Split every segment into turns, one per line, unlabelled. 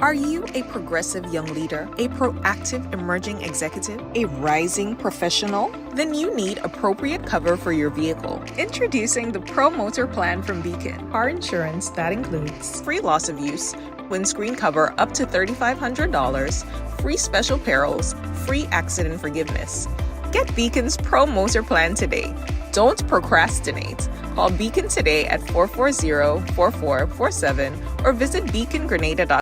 Are you a progressive young leader, a proactive emerging executive, a rising professional? Then you need appropriate cover for your vehicle. Introducing the Pro Motor Plan from Beacon. Car insurance that includes free loss of use, windscreen cover up to $3,500, free special perils, free accident forgiveness. Get Beacon's Pro Motor Plan today. Don't procrastinate. Call Beacon today at 440-4447 or visit beacongrenada.com.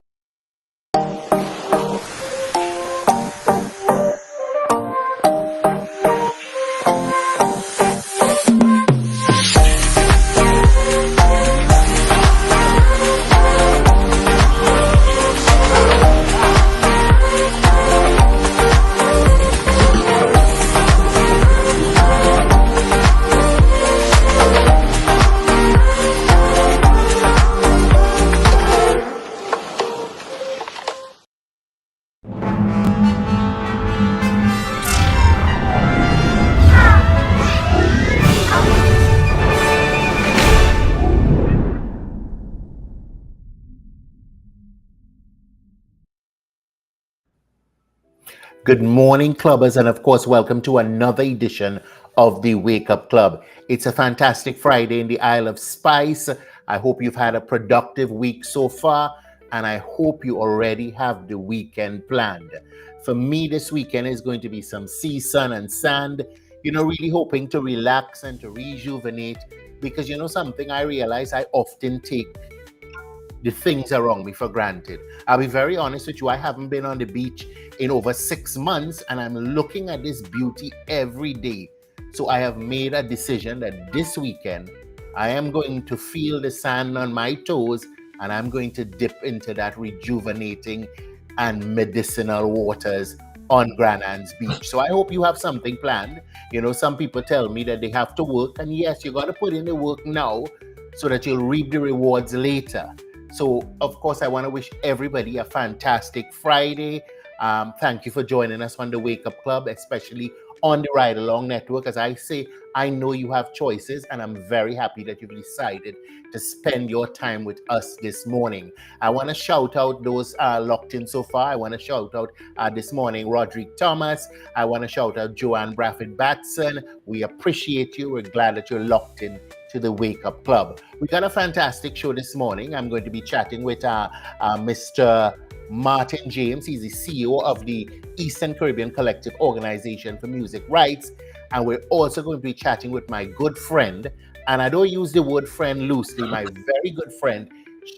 Good morning, clubbers, and of course, welcome to another edition of the Wake Up Club. It's a fantastic Friday in the Isle of Spice. I hope you've had a productive week so far, and I hope you already have the weekend planned. For me, this weekend is going to be some sea, sun, and sand. Really hoping to relax and to rejuvenate because something I realize I often take the things around me for granted. I'll be very honest with you, I haven't been on the beach in over 6 months and I'm looking at this beauty every day. So I have made a decision that this weekend I am going to feel the sand on my toes and I'm going to dip into that rejuvenating and medicinal waters on Grand Anne's Beach. So I hope you have something planned. Some people tell me that they have to work, and yes, you got to put in the work now so that you'll reap the rewards later. So, of course, I want to wish everybody a fantastic Friday. Thank you for joining us on the Wake Up Club, especially on the Ride Along Network. As I say, I know you have choices, and I'm very happy that you've decided to spend your time with us this morning. I want to shout out those locked in so far. I want to shout out this morning, Roderick Thomas. I want to shout out Joanne Brafford-Batson. We appreciate you. We're glad that you're locked in to the Wake Up Club. We got a fantastic show this morning. I'm going to be chatting with Mr. Martin James. He's the CEO of the Eastern Caribbean Collective Organization for Music Rights. And we're also going to be chatting with my good friend, and I don't use the word friend loosely, my very good friend,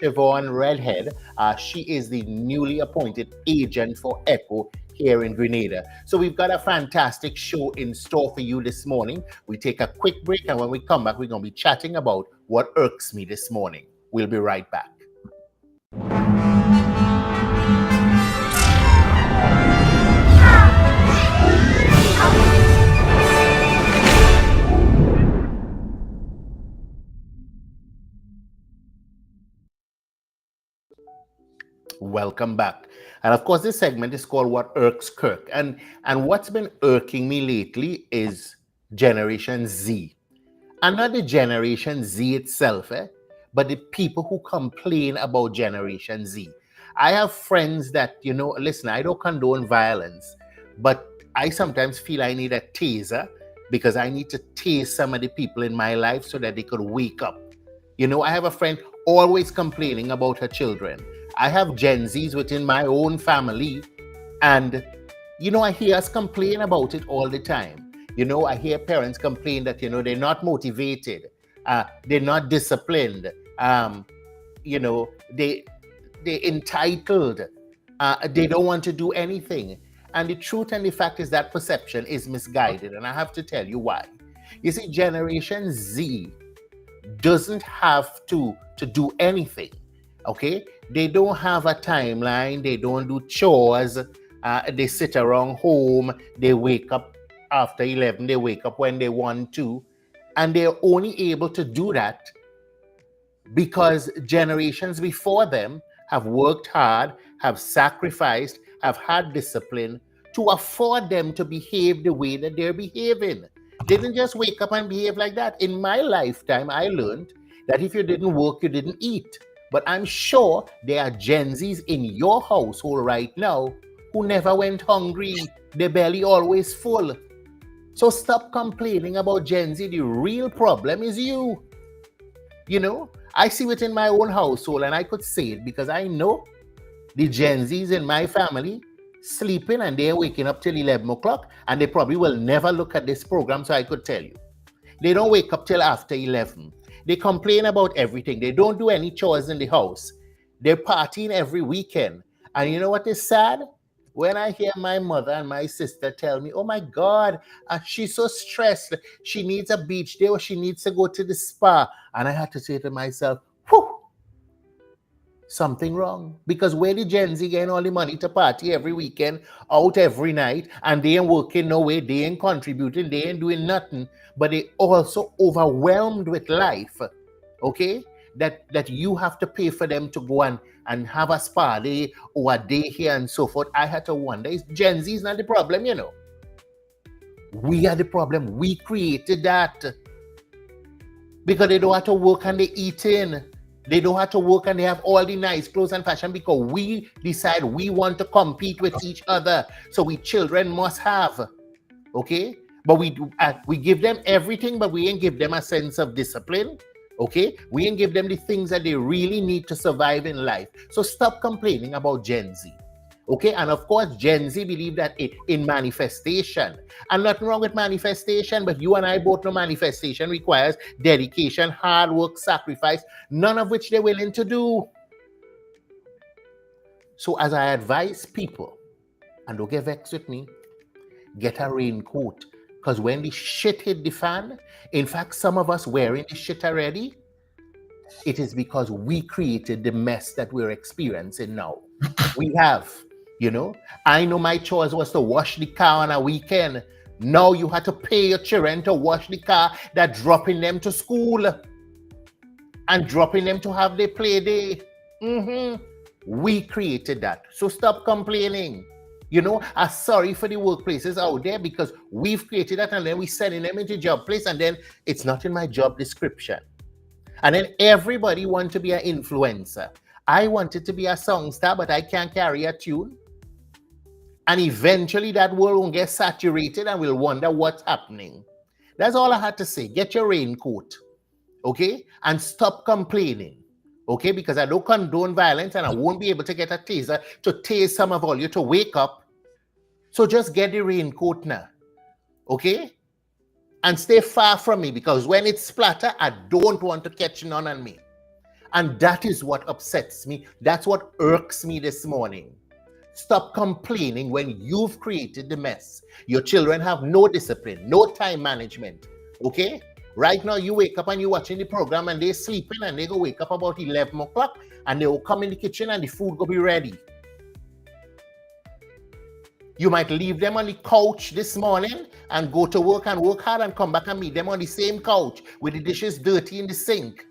Siobhan Redhead. She is the newly appointed agent for ECHO here in Grenada. So we've got a fantastic show in store for you this morning. We take a quick break, and when we come back, we're going to be chatting about what irks me this morning. We'll be right back. Welcome back. And of course, this segment is called What Irks Kirk. And what's been irking me lately is Generation Z. And not the Generation Z itself, but the people who complain about Generation Z. I have friends that, listen, I don't condone violence, but I sometimes feel I need a taser because I need to tase some of the people in my life so that they could wake up. I have a friend always complaining about her children. I have Gen Zs within my own family, and I hear us complain about it all the time. I hear parents complain that they're not motivated, they're not disciplined, they're entitled, they don't want to do anything. And the truth and the fact is that perception is misguided, and I have to tell you why. You see, Generation Z doesn't have to do anything. Okay, they don't have a timeline, they don't do chores, they sit around home, they wake up after 11, they wake up when they want to, and they're only able to do that because generations before them have worked hard, have sacrificed, have had discipline to afford them to behave the way that they're behaving. They didn't just wake up and behave like that. In my lifetime, I learned that if you didn't work, you didn't eat. But I'm sure there are Gen Zs in your household right now who never went hungry. Their belly always full. So stop complaining about Gen Z. The real problem is you. You know, I see it in my own household, and I could say it because I know the Gen Zs in my family sleeping and they're waking up till 11 o'clock, and they probably will never look at this program, so I could tell you. They don't wake up till after 11. They complain about everything. They don't do any chores in the house. They're partying every weekend. And you know what is sad? When I hear my mother and my sister tell me, oh my God, she's so stressed. She needs a beach day or she needs to go to the spa. And I had to say to myself, whew, something wrong. Because where the Gen Z getting all the money to party every weekend, out every night, and they ain't working no way, they ain't contributing, they ain't doing nothing, but they also overwhelmed with life, okay? That you have to pay for them to go and have a spa day or a day here and so forth. I had to wonder, is Gen Z is not the problem, you know? We are the problem. We created that. Because they don't have to work and they eat in. They don't have to work and they have all the nice clothes and fashion because we decide we want to compete with each other. So we children must have, okay? But we give them everything, but we ain't give them a sense of discipline, okay? We ain't give them the things that they really need to survive in life. So stop complaining about Gen Z, okay? And of course, Gen Z believe that in manifestation. And nothing wrong with manifestation, but you and I both know manifestation requires dedication, hard work, sacrifice, none of which they're willing to do. So as I advise people, and don't get vexed with me, get a raincoat. Because when the shit hit the fan, in fact, some of us wearing the shit already, it is because we created the mess that we're experiencing now. We have, you know. I know my chores was to wash the car on a weekend. Now you had to pay your children to wash the car, that dropping them to school and dropping them to have their play day. We created that. So stop complaining. You know, I'm sorry for the workplaces out there because we've created that and then we're sending them into job place and then it's not in my job description. And then everybody wants to be an influencer. I wanted to be a song star, but I can't carry a tune. And eventually that world will get saturated and we'll wonder what's happening. That's all I had to say. Get your raincoat, okay? And stop complaining. Okay, because I don't condone violence and I won't be able to get a taser to tase some of all you to wake up. So just get the raincoat now, okay? And stay far from me because when it splatter, I don't want to catch none on me. And that is what upsets me. That's what irks me this morning. Stop complaining when you've created the mess. Your children have no discipline, no time management, okay? Right now, you wake up and you're watching the program and they're sleeping and they go wake up about 11 o'clock and they will come in the kitchen and the food will be ready. You might leave them on the couch this morning and go to work and work hard and come back and meet them on the same couch with the dishes dirty in the sink.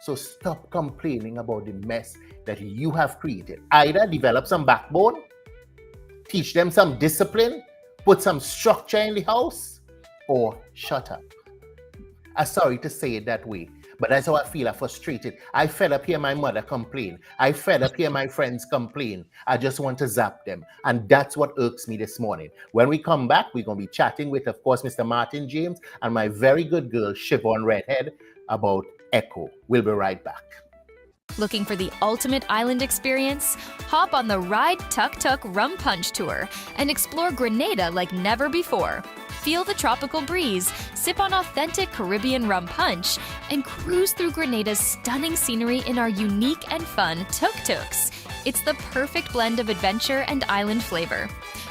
So stop complaining about the mess that you have created. Either develop some backbone, teach them some discipline, put some structure in the house, or shut up. I'm sorry to say it that way, but that's how I feel. I'm frustrated. I fed up hear my mother complain. I fed up hear my friends complain. I just want to zap them. And that's what irks me this morning. When we come back, we're going to be chatting with, of course, Mr. Martin James and my very good girl, Siobhan Redhead, about Echo. We'll be right back.
Looking for the ultimate island experience? Hop on the Ride Tuk Tuk Rum Punch Tour and explore Grenada like never before. Feel the tropical breeze, sip on authentic Caribbean rum punch, and cruise through Grenada's stunning scenery in our unique and fun tuk-tuks. It's the perfect blend of adventure and island flavor.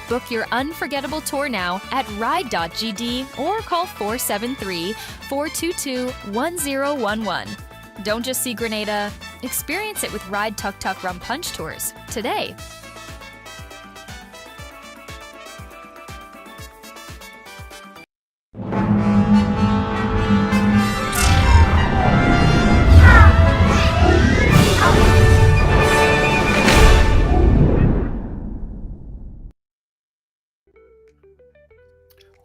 Book your unforgettable tour now at ride.gd or call 473-422-1011. Don't just see Grenada, experience it with Ride Tuk Tuk Rum Punch Tours today.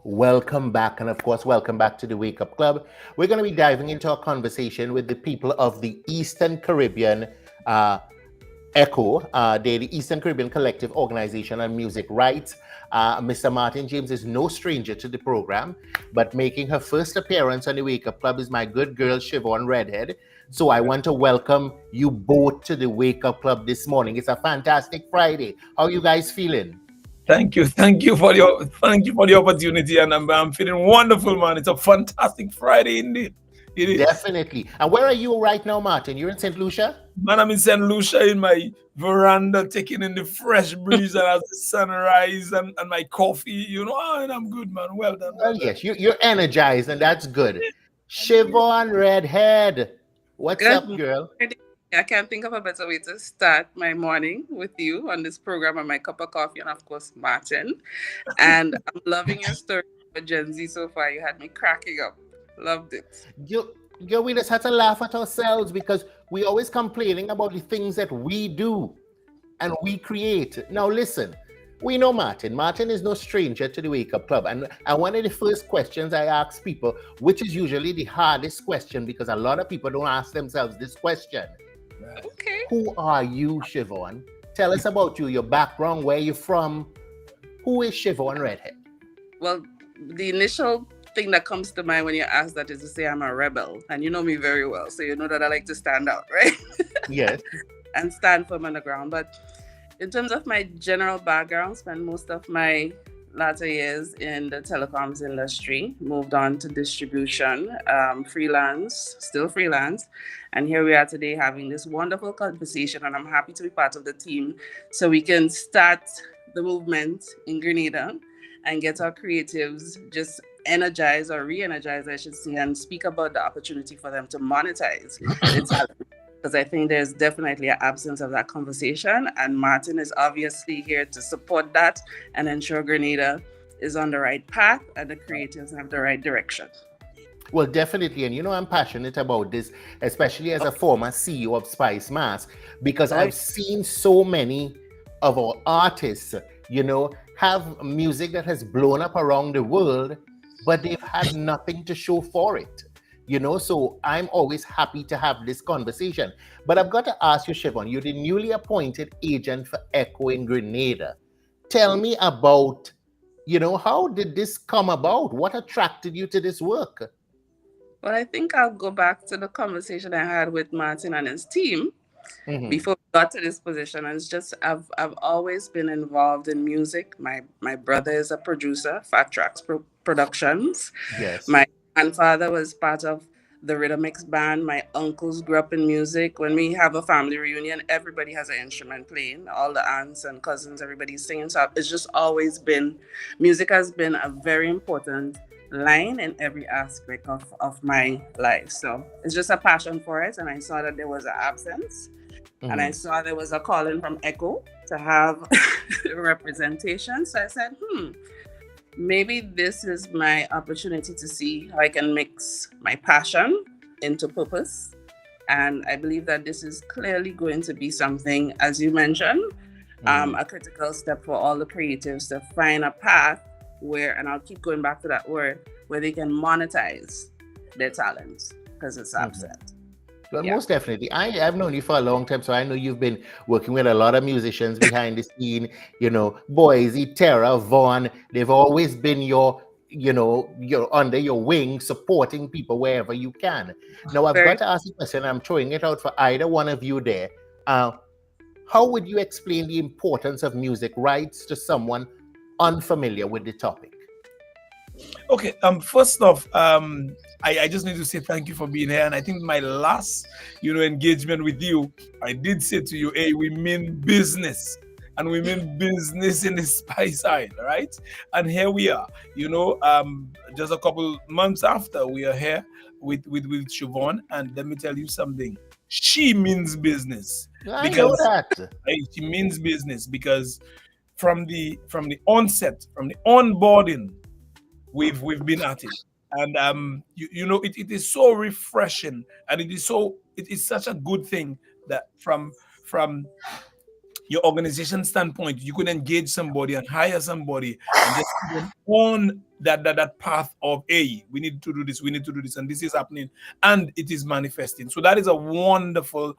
Welcome back, and of course, welcome back to the Wake Up Club. We're going to be diving into a conversation with the people of the Eastern Caribbean ECHO, they're the Eastern Caribbean Collective Organization on Music Rights. Mr. Martin James is no stranger to the program, but making her first appearance on the Wake Up Club is my good girl, Siobhan Redhead. So I want to welcome you both to the Wake Up Club this morning. It's a fantastic Friday. How are you guys feeling?
Thank you for the opportunity, and I'm feeling wonderful, man. It's a fantastic Friday indeed. It is.
Definitely. And where are you right now, Martin? You're in St. Lucia?
Man, I'm in St. Lucia in my veranda, taking in the fresh breeze and as the sunrise and my coffee, and I'm good, man. Well done.
Well, yes, you're energized, and that's good. Siobhan Redhead, what's
Good
up, girl?
morning. I can't think of a better way to start my morning with you on this program and my cup of coffee and of course Martin. And I'm loving your story with Gen Z so far. You had me cracking up. Loved it.
We just had to laugh at ourselves because we always complaining about the things that we do and we create. Now listen, we know Martin. Martin is no stranger to the Wake Up Club. And one of the first questions I ask people, which is usually the hardest question because a lot of people don't ask themselves this question.
Okay.
Who are you, Siobhan? Tell us about you, your background, where you're from. Who is Siobhan Redhead?
Well, the initial thing that comes to mind when you ask that is to say I'm a rebel. And you know me very well. So you know that I like to stand out, right?
Yes.
And stand firm on the ground. But in terms of my general background, spent most of my latter years in the telecoms industry, moved on to distribution, still freelance. And here we are today having this wonderful conversation, and I'm happy to be part of the team so we can start the movement in Grenada and get our creatives just energized or re-energized, I should say, and speak about the opportunity for them to monetize their talent. Because I think there's definitely an absence of that conversation. And Martin is obviously here to support that and ensure Grenada is on the right path and the creatives have the right direction.
Well, definitely. And I'm passionate about this, especially as a former CEO of Spice Mass, because I've seen so many of our artists, have music that has blown up around the world, but they've had nothing to show for it. So I'm always happy to have this conversation. But I've got to ask you, Siobhan, you're the newly appointed agent for ECHO in Grenada. Tell me about, how did this come about? What attracted you to this work?
Well, I think I'll go back to the conversation I had with Martin and his team before we got to this position. And it's just, I've always been involved in music. My brother is a producer, Fat Tracks Productions.
Yes.
My grandfather was part of the Rhythm Mix band. My uncles grew up in music. When we have a family reunion, everybody has an instrument playing. All the aunts and cousins, everybody's singing. So it's just always been, music has been a very important line in every aspect of my life. So it's just a passion for it. And I saw that there was an absence. And I saw there was a calling from ECHO to have representation. So I said, maybe this is my opportunity to see how I can mix my passion into purpose. And I believe that this is clearly going to be something, as you mentioned, a critical step for all the creatives to find a path where, and I'll keep going back to that word, where they can monetize their talents because it's absent.
Well, most definitely. I've known you for a long time, so I know you've been working with a lot of musicians behind the scene, Boise, Terra, Vaughn. They've always been you're under your wing, supporting people wherever you can. Now, I've got to ask you a question. I'm throwing it out for either one of you there. How would you explain the importance of music rights to someone unfamiliar with the topic?
Okay. First off, I just need to say thank you for being here. And I think my last, engagement with you, I did say to you, hey, we mean business. And we mean business in the spice side, right? And here we are, just a couple months after we are here with Siobhan. And let me tell you something. She means business.
I know that.
She means business because from the onset, from the onboarding, we've been at it. And it is so refreshing, and it is such a good thing that from your organization standpoint, you could engage somebody and hire somebody and just put them on that path of, hey, we need to do this, and this is happening, and it is manifesting. So that is a wonderful,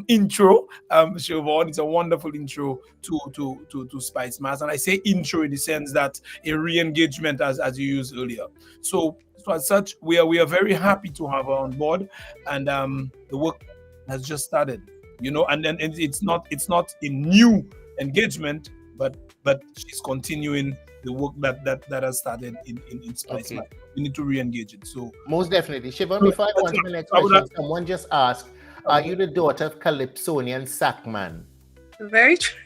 intro, Siobhan. It's a wonderful intro to Spice Mass, and I say intro in the sense that a re-engagement, as you used earlier. So as such, we are very happy to have her on board, and the work has just started. And then it's not a new engagement, but she's continuing the work that has started in Spice.
Okay.
We need to re-engage it. So
most definitely. Siobhan, before I go on to the next question, someone just asked, are you the daughter of Calypsonian Sackman?
Very true.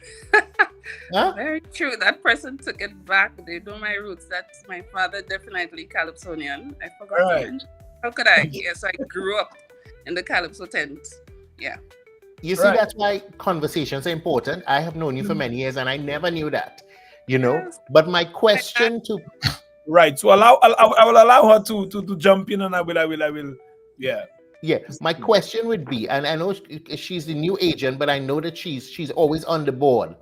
Huh?
Very true. That person took it back. They know my roots. That's my father, definitely Calypsonian. I forgot to mention. How could I? Yes, I grew up in the Calypso tent. Yeah.
You see, that's why conversations are important. I have known you for many years, and I never knew that.
Yes.
But my question to
so I will allow her to jump in, and I will.
Yeah, my question would be, and I know she's the new agent, but I know that she's always on the board.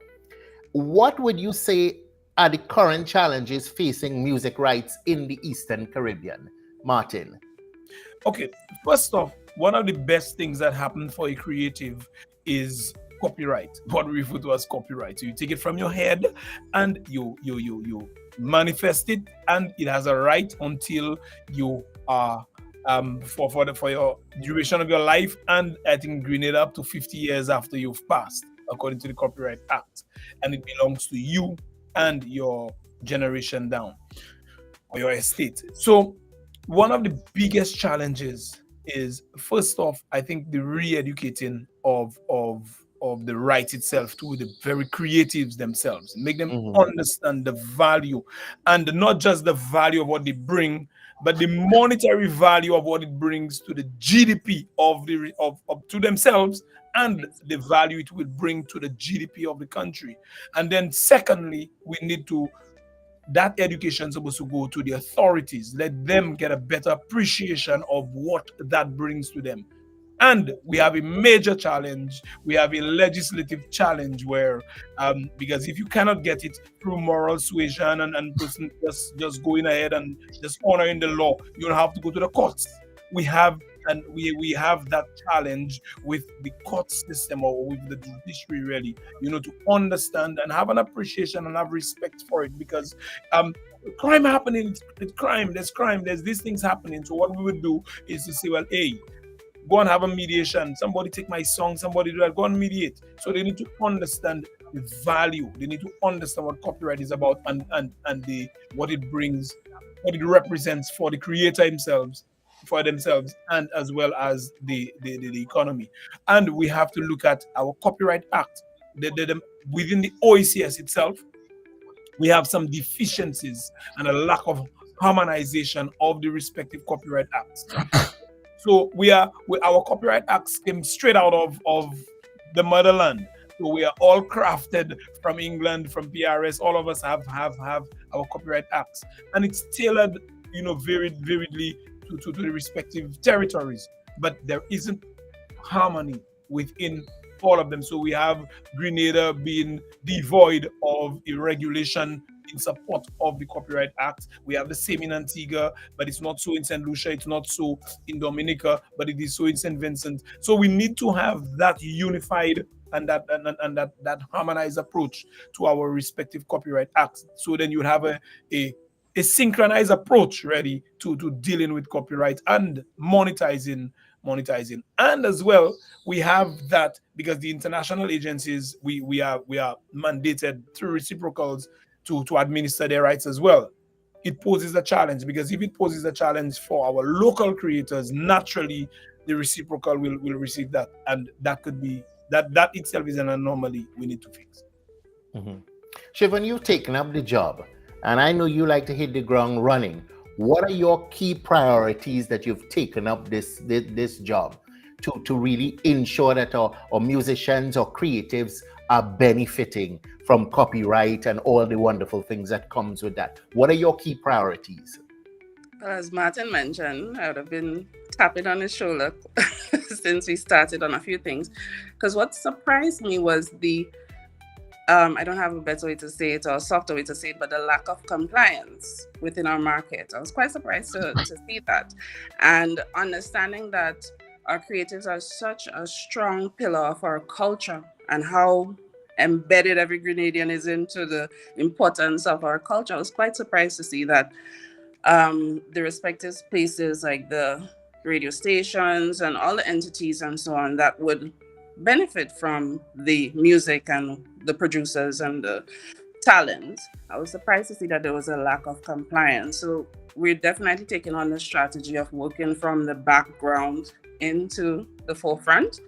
What would you say are the current challenges facing music rights in the Eastern Caribbean, Martin?
Okay, first off, one of the best things that happen for a creative is copyright, what we refer to as copyright. So you take it from your head and you manifest it, and it has a right until you are for your duration of your life, and I think Grenada up to 50 years after you've passed, according to the Copyright Act, and it belongs to you and your generation down, or your estate. So one of the biggest challenges is, first off, I think the re-educating of the right itself to the very creatives themselves, make them understand the value, and not just the value of what they bring, but the monetary value of what it brings to the GDP of to themselves, and the value it will bring to the GDP of the country. And then secondly, we need to, that education is supposed to go to the authorities, let them get a better appreciation of what that brings to them. And we have a major challenge. We have a legislative challenge where, because if you cannot get it through moral suasion and person just going ahead and just honoring the law, you'll have to go to the courts. We have that challenge with the court system, or with the judiciary, really, to understand and have an appreciation and have respect for it, because crime happening, it's crime, there's these things happening. So what we would do is to say, well, hey, go and have a mediation. Somebody take my song, somebody do that, go and mediate. So they need to understand the value. They need to understand what copyright is about, and what it brings, what it represents for the creator for themselves, and as well as the economy. And we have to look at our Copyright Act. Within the OECS itself, we have some deficiencies and a lack of harmonization of the respective Copyright Acts. So our Copyright Acts came straight out of the motherland. So we are all crafted from England, from PRS. All of us have our Copyright Acts, and it's tailored, very vividly to the respective territories. But there isn't harmony within all of them. So we have Grenada being devoid of a regulation in support of the Copyright Act. We have the same in Antigua, but it's not so in St. Lucia, it's not so in Dominica, but it is so in St. Vincent. So we need to have that unified and that harmonized approach to our respective Copyright Acts. So then you have a synchronized approach ready to dealing with copyright and monetizing. And as well, we have that because the international agencies, we are mandated through reciprocals to administer their rights as well. It poses a challenge, because if it poses a challenge for our local creators, naturally the reciprocal will receive that, and that could be that itself is an anomaly we need to fix.
Siobhan, you've taken up the job, and I know you like to hit the ground running. What are your key priorities that you've taken up this job to really ensure that our musicians or creatives are benefiting from copyright and all the wonderful things that comes with that? What are your key priorities?
Well, as Martin mentioned, I would have been tapping on his shoulder since we started on a few things. Because what surprised me was the I don't have a better way to say it or a softer way to say it, but the lack of compliance within our market. I was quite surprised to see that. And understanding that our creatives are such a strong pillar of our culture and how embedded every Grenadian is into the importance of our culture. I was quite surprised to see that the respective places like the radio stations and all the entities and so on that would benefit from the music and the producers and the talent. I was surprised to see that there was a lack of compliance. So we're definitely taking on the strategy of working from the background into the forefront.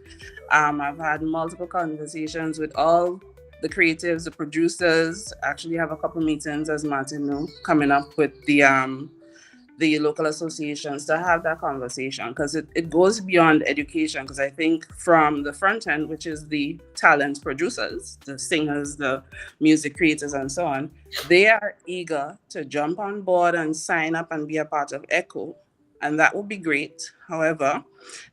I've had multiple conversations with all the creatives, the producers. Actually, have a couple meetings, as Martin knew, coming up with the local associations to have that conversation, because it goes beyond education. Because I think from the front end, which is the talent producers, the singers, the music creators, and so on, they are eager to jump on board and sign up and be a part of ECHO. And that would be great. However,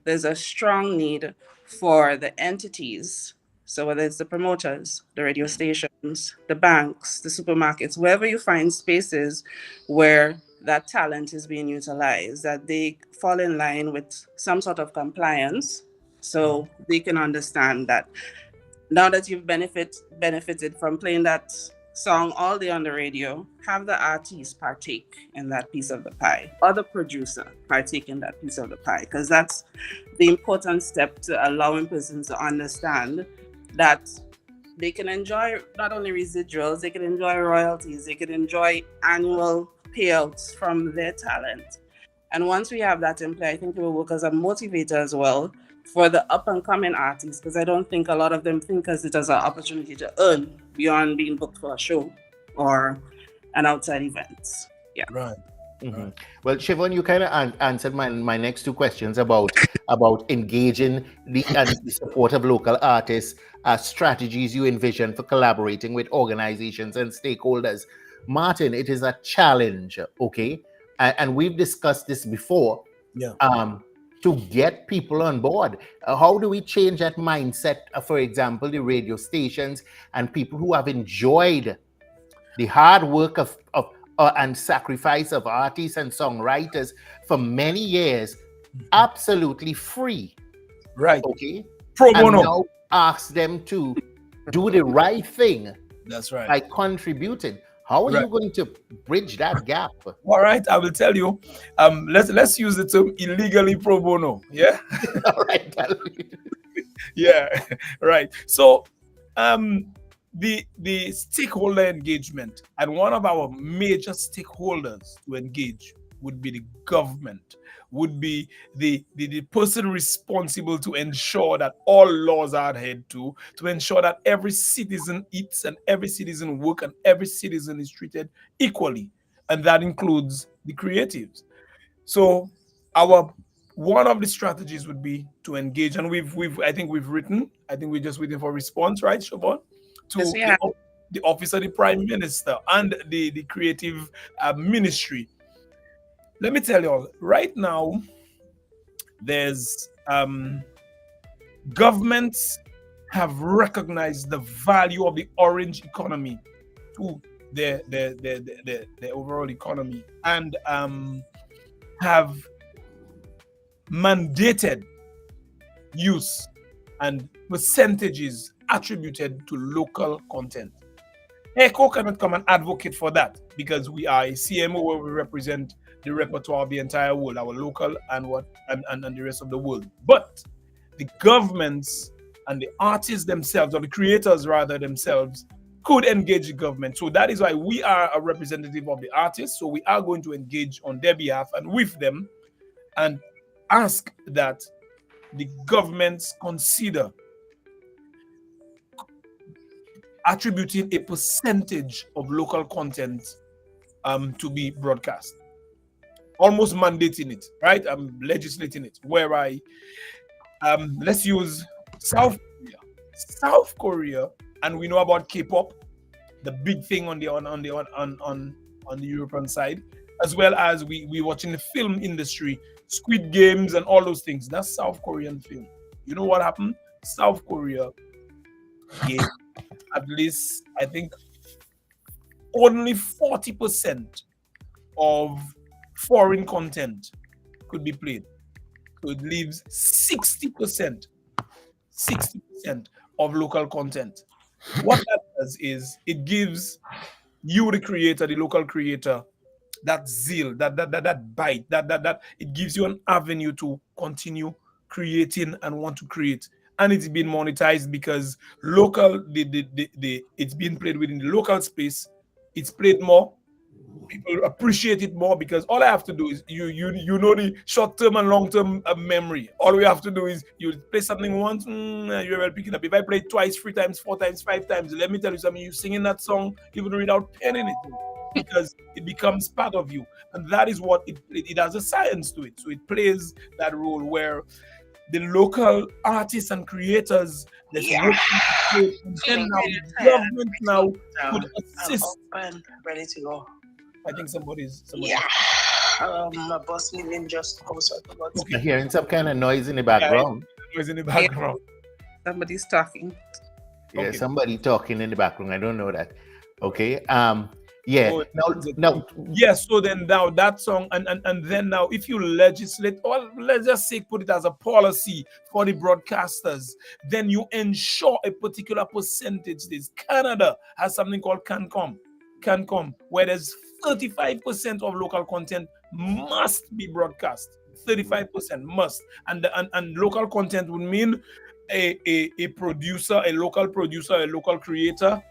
there's a strong need for the entities. So whether it's the promoters, the radio stations, the banks, the supermarkets, wherever you find spaces where that talent is being utilized, that they fall in line with some sort of compliance, so they can understand that now that you've benefited from playing that song all day on the radio, have the artist partake in that piece of the pie, or the producer partake in that piece of the pie, because that's the important step to allowing persons to understand that they can enjoy not only residuals, they can enjoy royalties, they can enjoy annual payouts from their talent. And once we have that in play, I think it will work as a motivator as well for the up and coming artists, because I don't think a lot of them think of it as an opportunity to earn beyond being booked for a show or an outside event. Yeah.
Right.
Mm-hmm. Well, Siobhan, you kind of answered my next two questions about engaging the support of local artists, strategies you envision for collaborating with organizations and stakeholders. Martin, it is a challenge, okay? And we've discussed this before.
Yeah.
To get people on board, how do we change that mindset? For example, the radio stations and people who have enjoyed the hard work of and sacrifice of artists and songwriters for many years, absolutely free.
Right.
Okay.
Pro bono.
And now ask them to do the right thing.
That's right.
By contributing. How are you going to bridge that gap?
All right, I will tell you. Let's use the term illegally pro bono. Yeah.
All right.
Yeah. Right. So, the stakeholder engagement, and one of our major stakeholders to engage would be the government, would be the person responsible to ensure that all laws are adhered to ensure that every citizen eats and every citizen works and every citizen is treated equally. And that includes the creatives. So one of the strategies would be to engage, and I think we're just waiting for response, right, Siobhan? To the office of the Prime Minister and the creative ministry. Let me tell you all, right now, there's governments have recognized the value of the orange economy to their overall economy, and have mandated use and percentages attributed to local content. ECHO cannot come and advocate for that, because we are a CMO where we represent the repertoire of the entire world, our local and the rest of the world. But the governments and the artists themselves, or the creators rather themselves, could engage the government. So that is why we are a representative of the artists. So we are going to engage on their behalf and with them, and ask that the governments consider attributing a percentage of local content to be broadcast. Almost mandating it, right? Legislating it. Whereby, let's use South Korea. South Korea, and we know about K-pop, the big thing on the European side, as well as we watching the film industry, Squid Games and all those things. That's South Korean film. You know what happened? South Korea gave at least, I think, only 40% of foreign content could be played. So it leaves 60% of local content. What that does is it gives you, the creator, the local creator, that zeal, that bite, that it gives you an avenue to continue creating and want to create. And it's been monetized because local, it's being played within the local space. It's played more, people appreciate it more because all I have to do is you know the short term and long term memory. All we have to do is you play something once, you're well picking up. If I play it twice, 3 times, 4 times, 5 times, let me tell you something. You singing that song even without penning it because it becomes part of you, and that is what it has a science to it. So it plays that role where the local artists and creators that's working to create content now, the government now could assist.
Open, ready to go.
I think somebody's.
Yeah. My boss leaving just also about
Okay. You're hearing some kind of noise in the background.
Noise in the background.
Somebody's talking.
Yeah,
Okay.
somebody talking in the background. I don't know that. Okay. Yeah.
So
No.
yes, so then now that song and then now if you legislate, or let's just say put it as a policy for the broadcasters, then you ensure a particular percentage. This Canada has something called CanCom, where there's 35% of local content must be broadcast. 35% must. And local content would mean a producer, a local producer, a local creator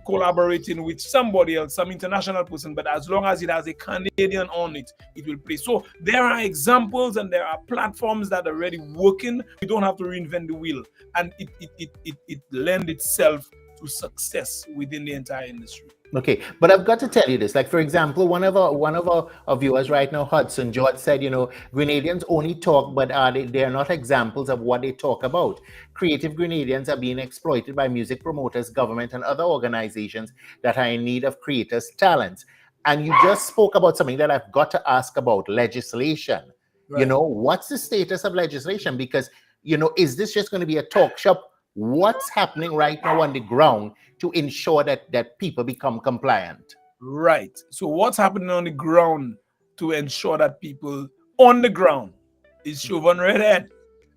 collaborating with somebody else, some international person, but as long as it has a Canadian on it, it will play. So there are examples and there are platforms that are already working. We don't have to reinvent the wheel, and it lends itself to success within the entire industry.
Okay, but I've got to tell you this. Like, for example, one of our viewers right now, Hudson George, said, Grenadians only talk, but they are not examples of what they talk about. Creative Grenadians are being exploited by music promoters, government, and other organizations that are in need of creators' talents. And you just spoke about something that I've got to ask about: legislation.
Right.
What's the status of legislation? Because is this just going to be a talk shop? What's happening right now on the ground to ensure that people become compliant?
Right. So what's happening on the ground to ensure that people on the ground is Chauvin Redhead?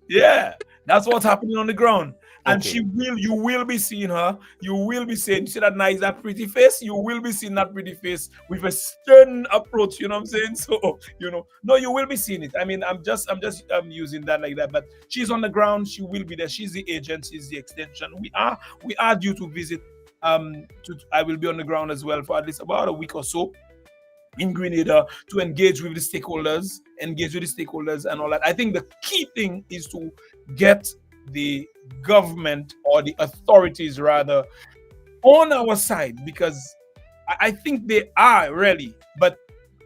Yeah, that's what's happening on the ground. And
Okay.
you will be seeing her. You will be saying, see that nice, that pretty face? You will be seeing that pretty face with a stern approach, you know what I'm saying? So, no, you will be seeing it. I mean, I'm just using that like that. But she's on the ground, she will be there. She's the agent, she's the extension. We are due to visit. I will be on the ground as well for at least about a week or so in Grenada to engage with the stakeholders and all that. I think the key thing is to get the government, or the authorities rather, on our side, because I think they are really, but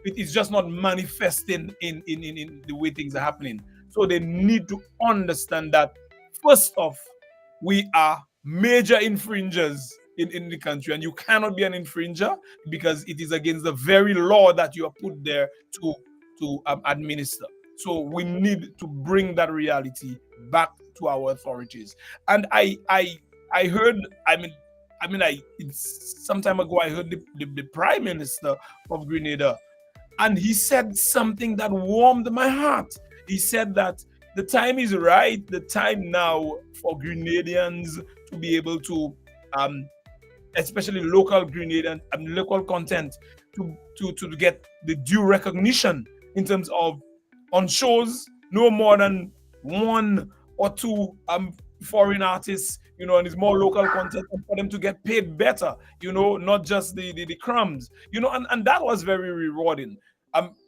it is just not manifesting in the way things are happening. So they need to understand that, first off, we are major infringers in the country, and you cannot be an infringer because it is against the very law that you are put there to administer. So we need to bring that reality back to our authorities. And I heard, it's some time ago, I heard the Prime Minister of Grenada, and he said something that warmed my heart. He said that the time is right, the time now for Grenadians to be able to, especially local Grenadian and local content, to get the due recognition in terms of, on shows, no more than 1 or 2 foreign artists, and it's more local content, and for them to get paid better, not just the crumbs, and that was very rewarding.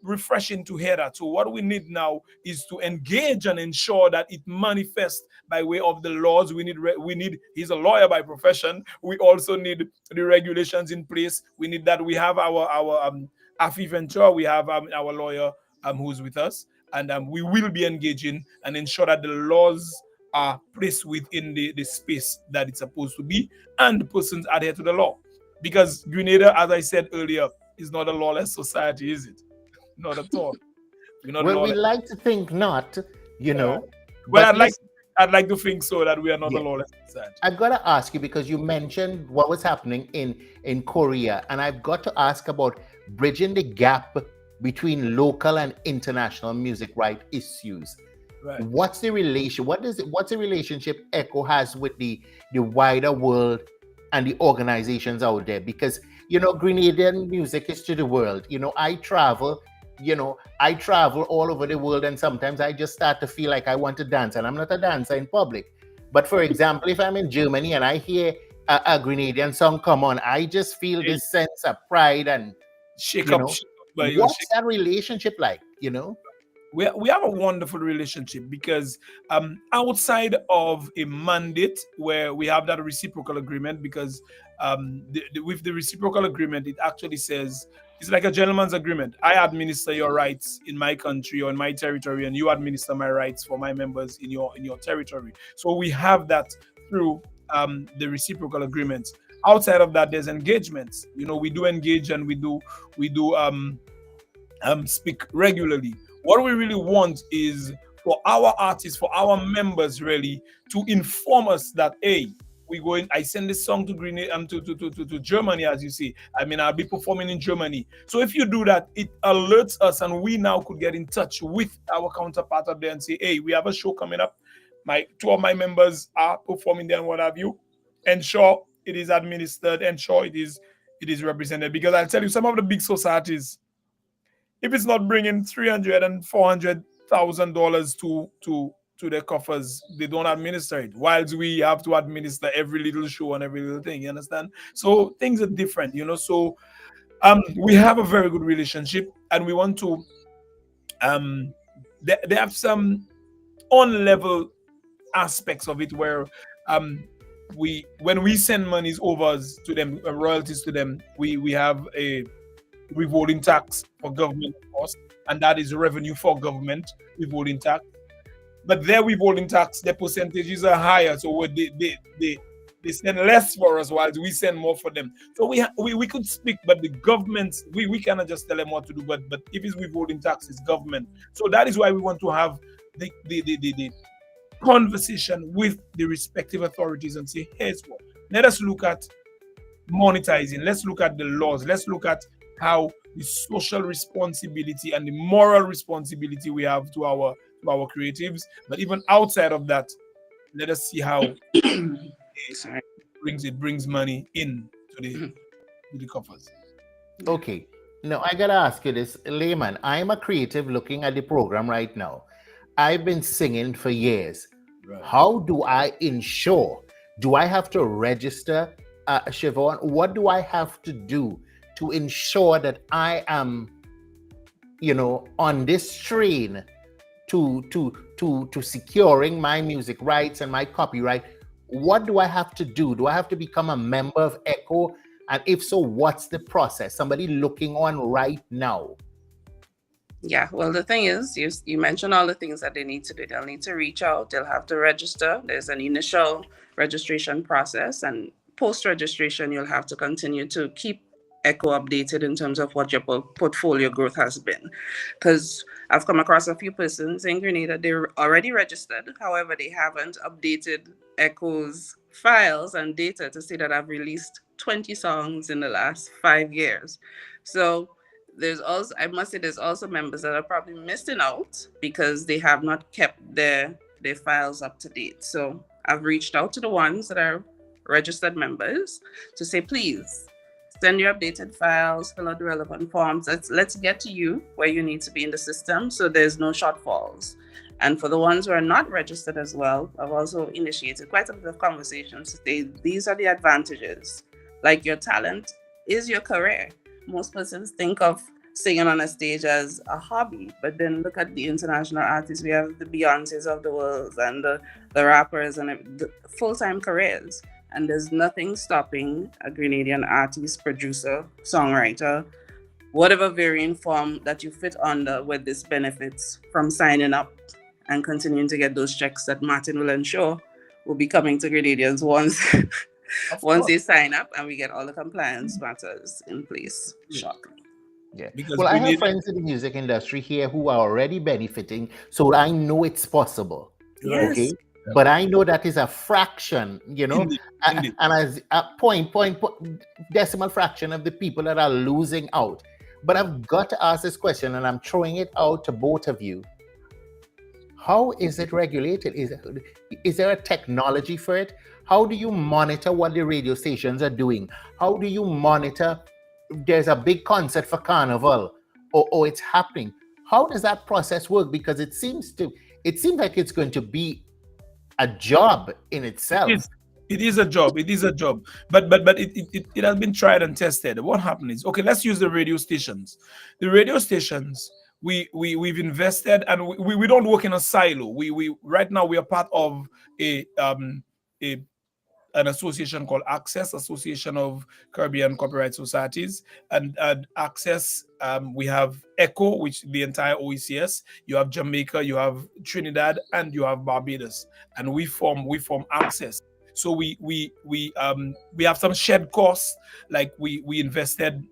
Refreshing to hear that. So what we need now is to engage and ensure that it manifests by way of the laws. We need. He's a lawyer by profession. We also need the regulations in place. We need that. We have our Afi Ventura. We have our lawyer who's with us, and we will be engaging and ensure that the laws are placed within the space that it's supposed to be, and the persons adhere to the law. Because Grenada, as I said earlier, is not a lawless society, is it? Not at all.
Well, we like to think not,
Well,
but
I'd like to I'd like to think so, that we are not a
Yeah.
lawless society.
I've got to ask you because you mentioned what was happening in Korea, and I've got to ask about bridging the gap between local and international music right issues.
Right.
What's the relation? What's the relationship Echo has with the wider world and the organizations out there? Because Grenadian music is to the world. I travel all over the world, and sometimes I just start to feel like I want to dance, and I'm not a dancer in public. But for example, if I'm in Germany and I hear a Grenadian song come on, I just feel this sense of pride and
Shake
you
up,
know,
shake up, but you
what's that relationship like?
we have a wonderful relationship because outside of a mandate where we have that reciprocal agreement, because with the reciprocal agreement, it actually says it's like a gentleman's agreement. I administer your rights in my country or in my territory, and you administer my rights for my members in your territory. So we have that through the reciprocal agreements. Outside of that, there's engagements. We do engage, and we do speak regularly. What we really want is for our artists, for our members, really, to inform us that, hey, I send this song to Grenada, to Germany, as you see. I mean, I'll be performing in Germany. So if you do that, it alerts us, and we now could get in touch with our counterpart up there and say, hey, we have a show coming up. Two of my members are performing there, and what have you. Ensure it is administered, ensure it is represented. Because I'll tell you, some of the big societies, if it's not bringing $300,000 and $400,000 to their coffers, they don't administer it. Whilst we have to administer every little show and every little thing. You understand? So things are different, So we have a very good relationship, and we want to. They have some on-level aspects of it where when we send monies over to them, royalties to them, we have a withholding tax for government, of course, and that is revenue for government, withholding tax. But their withholding tax, their percentages are higher, so they send less for us, while we send more for them. So we could speak, but the government, we cannot just tell them what to do. But if it's withholding tax, it's government. So that is why we want to have the conversation with the respective authorities and say, here's what. Let us look at monetizing. Let's look at the laws. Let's look at how the social responsibility and the moral responsibility we have to our creatives. But even outside of that, let us see how it brings money in to the coffers.
Okay. Now I gotta ask you this, Layman. I'm a creative looking at the program right now. I've been singing for years.
Right.
How do I ensure? Do I have to register, Siobhan? What do I have to do to ensure that I am, on this train to securing my music rights and my copyright? What do I have to do? Do I have to become a member of Echo? And if so, what's the process? Somebody looking on right now.
Yeah, well, the thing is, you mentioned all the things that they need to do. They'll need to reach out. They'll have to register. There's an initial registration process, and post-registration, you'll have to continue to keep Echo updated in terms of what your portfolio growth has been. Because I've come across a few persons in Grenada, they're already registered. However, they haven't updated Echo's files and data to say that I've released 20 songs in the last 5 years. So there's also members that are probably missing out because they have not kept their files up to date. So I've reached out to the ones that are registered members to say, please send your updated files, fill out the relevant forms. Let's get to you where you need to be in the system so there's no shortfalls. And for the ones who are not registered as well, I've also initiated quite a bit of conversations to say these are the advantages. Like, your talent is your career. Most persons think of singing on a stage as a hobby, but then look at the international artists. We have the Beyoncés of the world and the rappers and the full-time careers. And there's nothing stopping a Grenadian artist, producer, songwriter, whatever varying form that you fit under with this benefits, from signing up and continuing to get those checks that Martin will ensure will be coming to Grenadians once they sign up and we get all the compliance matters in place shortly.
Yeah. Well, I have friends in the music industry here who are already benefiting, so I know it's possible.
Yes.
Okay. but I know that is a fraction,
Indeed, indeed.
and as a decimal fraction of the people that are losing out. But I've got to ask this question, and I'm throwing it out to both of you. How is it regulated? Is there a technology for it? How do you monitor what the radio stations are doing? How do you monitor? There's a big concert for Carnival, or it's happening. How does that process work? Because it seems like it's going to be a job in itself.
It is a job. It is a job. But it has been tried and tested. What happened is, okay, let's use the radio stations. The radio stations, we've invested, and we don't work in a silo. We right now we are part of an association called Access, Association of Caribbean Copyright Societies, and Access. We have ECHO, which the entire OECS. You have Jamaica, you have Trinidad, and you have Barbados, and we form Access. So we have some shared costs, like we invested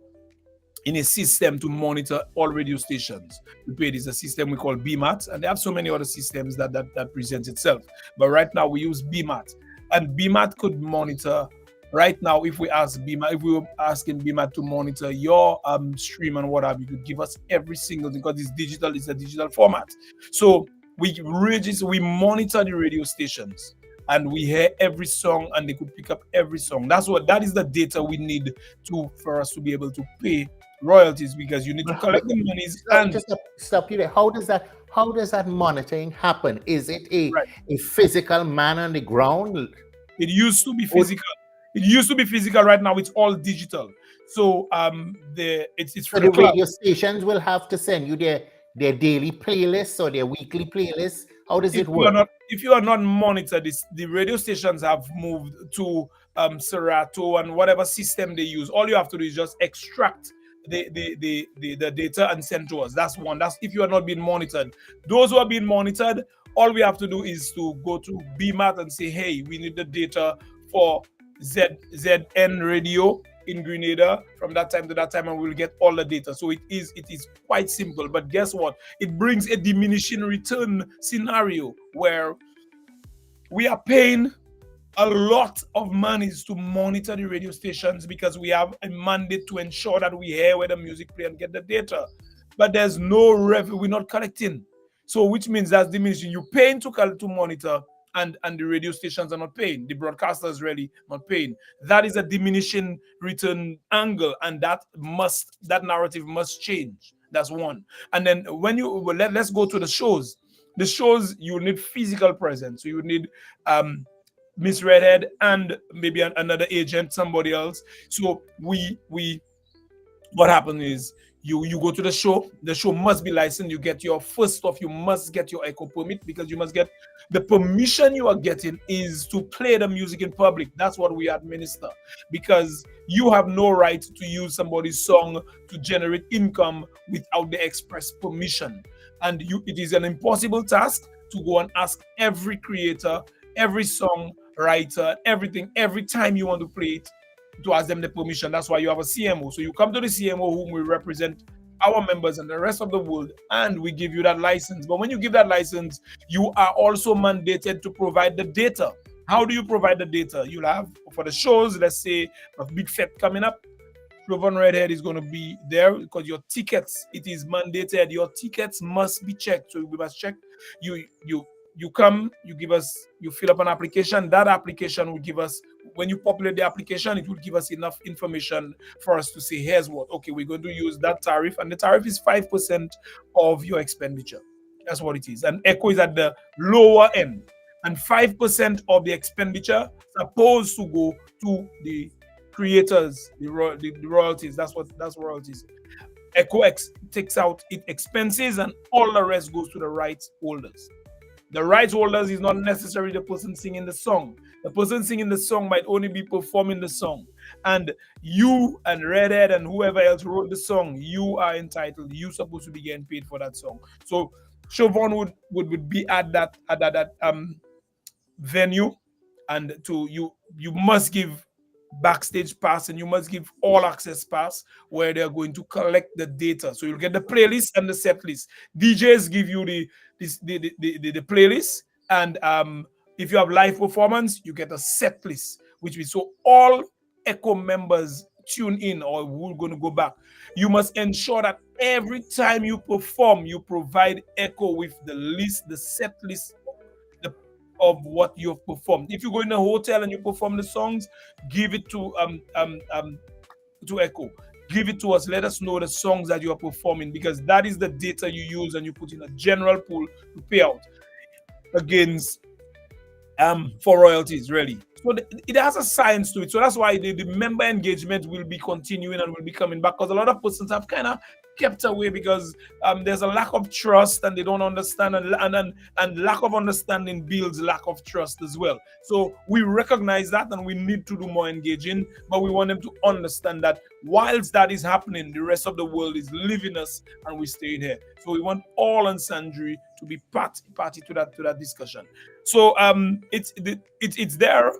in a system to monitor all radio stations. It is a system we call BMAT, and they have so many other systems that presents itself. But right now we use BMAT. And BMAT could monitor right now. If we were asking BMAT to monitor your stream and what have you, could give us every single thing, because it's digital. It's a digital format. So we monitor the radio stations, and we hear every song, and they could pick up every song. That is the data we need for us to be able to pay royalties, because you need to collect the monies. And
just stop you there. How does that monitoring happen? Is it a physical man on the ground?
It used to be physical. It used to be physical. Right now, it's all digital. So it's for
the radio stations will have to send you their daily playlists or their weekly playlists. How does it work?
If you are not monitored, the radio stations have moved to Serato and whatever system they use. All you have to do is just extract the data and send to us. That's if you are not being monitored. Those who are being monitored, all we have to do is to go to BMAT and say, hey, we need the data for ZN radio in Grenada from that time to that time, and we'll get all the data. So it is quite simple. But guess what? It brings a diminishing return scenario where we are paying a lot of monies to monitor the radio stations, because we have a mandate to ensure that we hear where the music play and get the data. But there's no revenue. We're not collecting. So which means that's diminishing. You're paying to monitor, and the radio stations are not paying. The broadcasters really not paying. That is a diminishing return angle, and that narrative must change. That's one. And then let's go to the shows. The shows, you need physical presence. So you need Miss Redhead and maybe another agent, somebody else. So what happens is you go to the show must be licensed. You get your first off, you must get your ECHO permit, because you must get the permission you are getting is to play the music in public. That's what we administer, because you have no right to use somebody's song to generate income without the express permission. And it is an impossible task to go and ask every creator, every song writer, everything, every time you want to play it, to ask them the permission. That's why you have a CMO. So you come to the CMO, whom we represent our members and the rest of the world, and we give you that license. But when you give that license, you are also mandated to provide the data. How do you provide the data? You'll have, for the shows, let's say a big fete coming up, Cloven Redhead is going to be there, because your tickets, it is mandated. Your tickets must be checked. So we must check. You come, you fill up an application. That application will give us, when you populate the application, it will give us enough information for us to say, here's what, okay, we're going to use that tariff, and the tariff is 5% of your expenditure. That's what it is. And ECHO is at the lower end, and 5% of the expenditure supposed to go to the creators, the royalties. That's royalties. ECHO takes out its expenses, and all the rest goes to the rights holders. The rights holders is not necessarily the person singing the song. The person singing the song might only be performing the song. And you and Redhead and whoever else wrote the song, you are entitled. You're supposed to be getting paid for that song. So Siobhan would be at that venue, and you must give backstage pass, and you must give all access pass, where they're going to collect the data. So you'll get the playlist and the set list. DJs give you the playlist, and If you have live performance, you get a set list, which means so all Echo members tune in or we're going to go back. You must ensure that every time you perform, you provide Echo with the list, the set list of what you've performed. If you go in a hotel and you perform the songs, give it to Echo. Give it to us. Let us know the songs that you are performing, because that is the data you use and you put in a general pool to pay out against for royalties, really. So it has a science to it. So that's why the member engagement will be continuing and will be coming back, because a lot of persons have kind of kept away because there's a lack of trust and they don't understand, and lack of understanding builds lack of trust as well. So we recognize that and we need to do more engaging, but we want them to understand that whilst that is happening, the rest of the world is leaving us and we're staying here. So we want all and sundry to be party to that discussion. So it's there.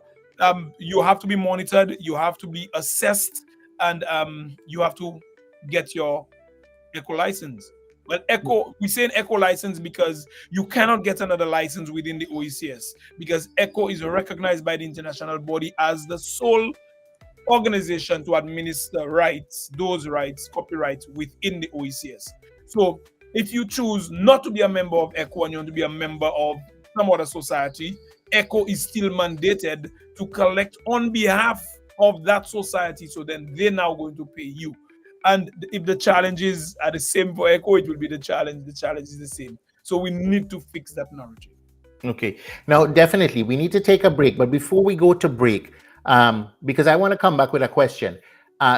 You have to be monitored, you have to be assessed, and you have to get your Echo license. Well, Echo, we say an Echo license because you cannot get another license within the OECS, because Echo is recognized by the international body as the sole organization to administer rights, those rights, copyrights within the OECS. So if you choose not to be a member of Echo and you want to be a member of some other society, Echo is still mandated to collect on behalf of that society. So then they're now going to pay you. And if the challenges are the same for Echo, it will be the challenge. The challenge is the same. So we need to fix that narrative.
Okay. Now, definitely, we need to take a break. But before we go to break, because I want to come back with a question.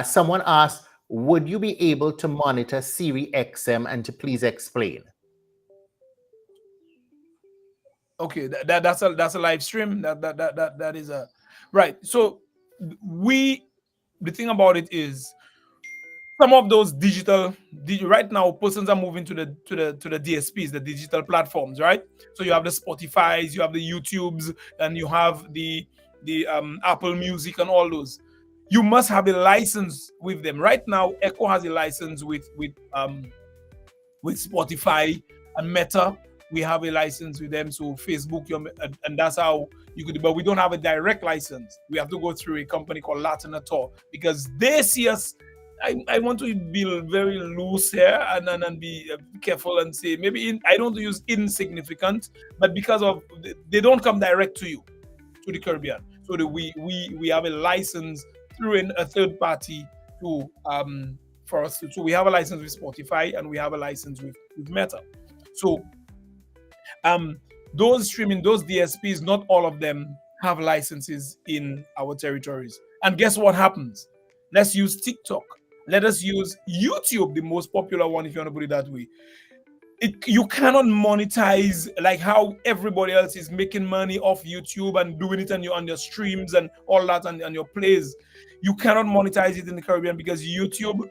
Someone asked, would you be able to monitor Siri XM, and to please explain?
Okay, that's a live stream. That is a right. So the thing about it is, some of those right now persons are moving to the DSPs, the digital platforms, right? So you have the Spotify's, you have the YouTubes, and you have the Apple Music and all those. You must have a license with them. Right now, Echo has a license with Spotify and Meta. We have a license with them. So Facebook, and that's how you could. But we don't have a direct license. We have to go through a company called Latinator, because they see us. I want to be very loose here and be careful and say maybe I don't use insignificant, but because of they don't come direct to you, to the Caribbean. So we have a license through a third party to for us. So we have a license with Spotify and we have a license with Meta. So those streaming, those DSPs, not all of them have licenses in our territories. And guess what happens? Let's use TikTok. Let us use YouTube, the most popular one, if you want to put it that way. You cannot monetize like how everybody else is making money off YouTube and doing it on your streams and all that and your plays. You cannot monetize it in the Caribbean because YouTube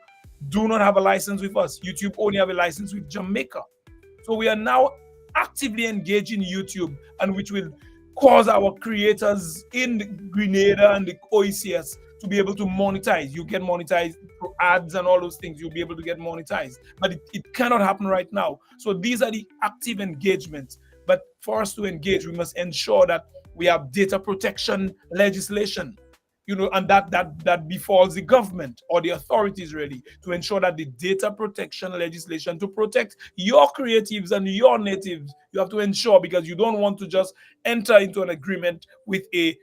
do not have a license with us. YouTube only have a license with Jamaica. So we are now actively engaging YouTube, and which will cause our creators in Grenada and the OECS to be able to monetize. You get monetized through ads and all those things. You'll be able to get monetized. But it cannot happen right now. So these are the active engagements. But for us to engage, we must ensure that we have data protection legislation, and that befalls the government or the authorities really, to ensure that the data protection legislation to protect your creatives and your natives, you have to ensure, because you don't want to just enter into an agreement with an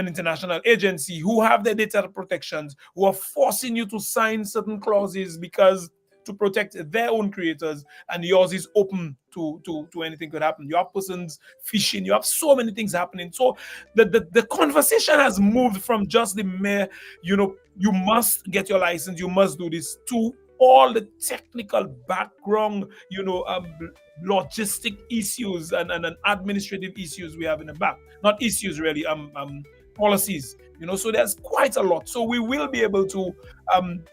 international agency who have their data protections, who are forcing you to sign certain clauses because to protect their own creators, and yours is open to anything could happen. You have persons fishing, you have so many things happening. So the conversation has moved from just the mere, you must get your license, you must do this, to all the technical background, logistic issues and administrative issues we have in the back. Not issues really, policies. So there's quite a lot. So we will be able to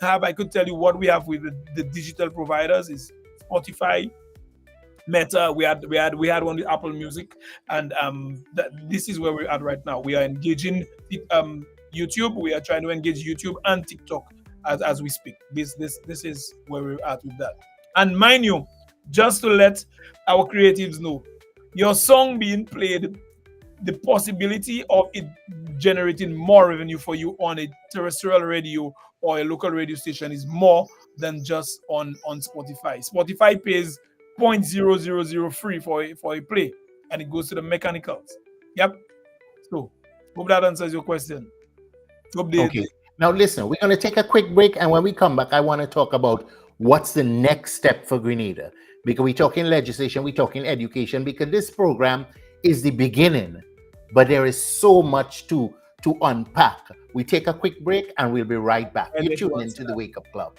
I could tell you what we have with the digital providers is Spotify, Meta. We had one with Apple Music, and this is where we're at right now. We are engaging YouTube. We are trying to engage YouTube and TikTok as we speak. This is where we're at with that. And mind you, just to let our creatives know, your song being played the possibility of it generating more revenue for you on a terrestrial radio or a local radio station is more than just on Spotify. Spotify pays 0.000 for a play, and it goes to the mechanicals. Yep. So hope that answers your question. Hope
Okay. Now listen, we're going to take a quick break, and when we come back, I want to talk about what's the next step for Grenada. Because we're talking legislation, we're talking education, because this program is the beginning, but there is so much to unpack. We take a quick break and we'll be right back. You tune into the Wake Up Club.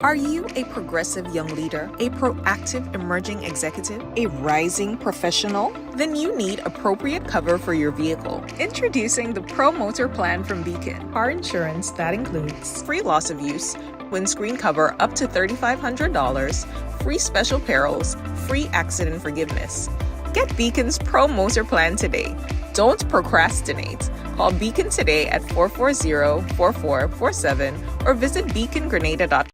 Are you a progressive young leader, a proactive emerging executive, a rising professional? Then you need appropriate cover for your vehicle. Introducing the Pro Motor Plan from Beacon. Car insurance that includes free loss of use, windscreen cover up to $3,500, free special perils, free accident forgiveness. Get Beacon's Pro Motor Plan today. Don't procrastinate. Call Beacon today at 440-4447 or visit beacongrenada.com.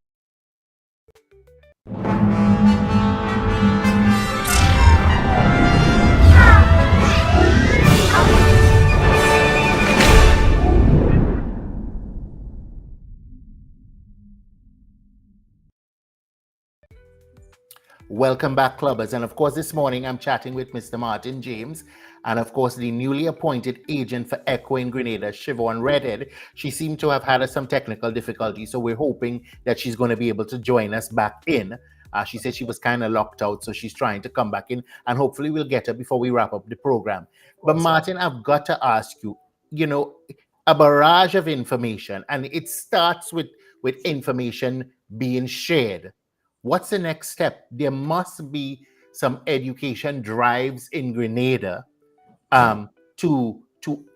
Welcome back, clubbers. And of course, this morning I'm chatting with Mr. Martin James, and of course, the newly appointed agent for ECHO in Grenada, Siobhan Redhead. She seemed to have had some technical difficulties, so we're hoping that she's going to be able to join us back in. She said she was kind of locked out, so she's trying to come back in, and hopefully we'll get her before we wrap up the program. But Martin, I've got to ask you, a barrage of information, and it starts with information being shared. What's the next step? There must be some education drives in Grenada to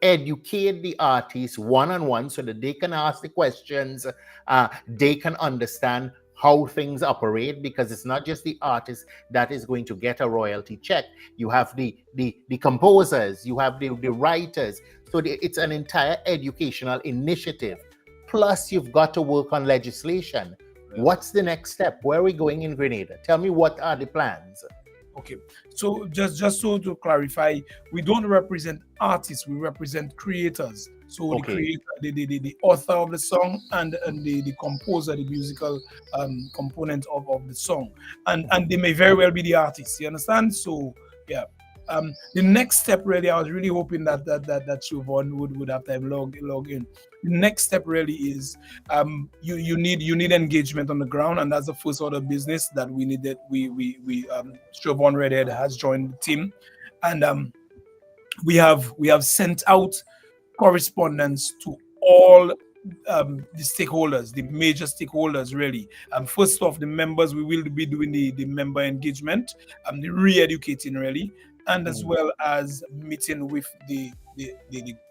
educate the artists one-on-one so that they can ask the questions, they can understand how things operate, because it's not just the artist that is going to get a royalty check. You have the composers, you have the writers. So it's an entire educational initiative. Plus, you've got to work on legislation. What's the next step? Where are we going in Grenada? Tell me, what are the plans?
Okay, so just so to clarify, we don't represent artists, we represent creators. So the creator, the author of the song, and the composer, the musical component of the song, and they may very well be the artists. You understand? So yeah. The next step, really, I was really hoping that Siobhan would have time log in. The next step really is you need engagement on the ground, and that's the first order of business that we needed. We Siobhan Redhead has joined the team, and we have sent out correspondence to all the stakeholders, the major stakeholders, really. First off, the members, we will be doing the member engagement, the re-educating, really, and as well as meeting with the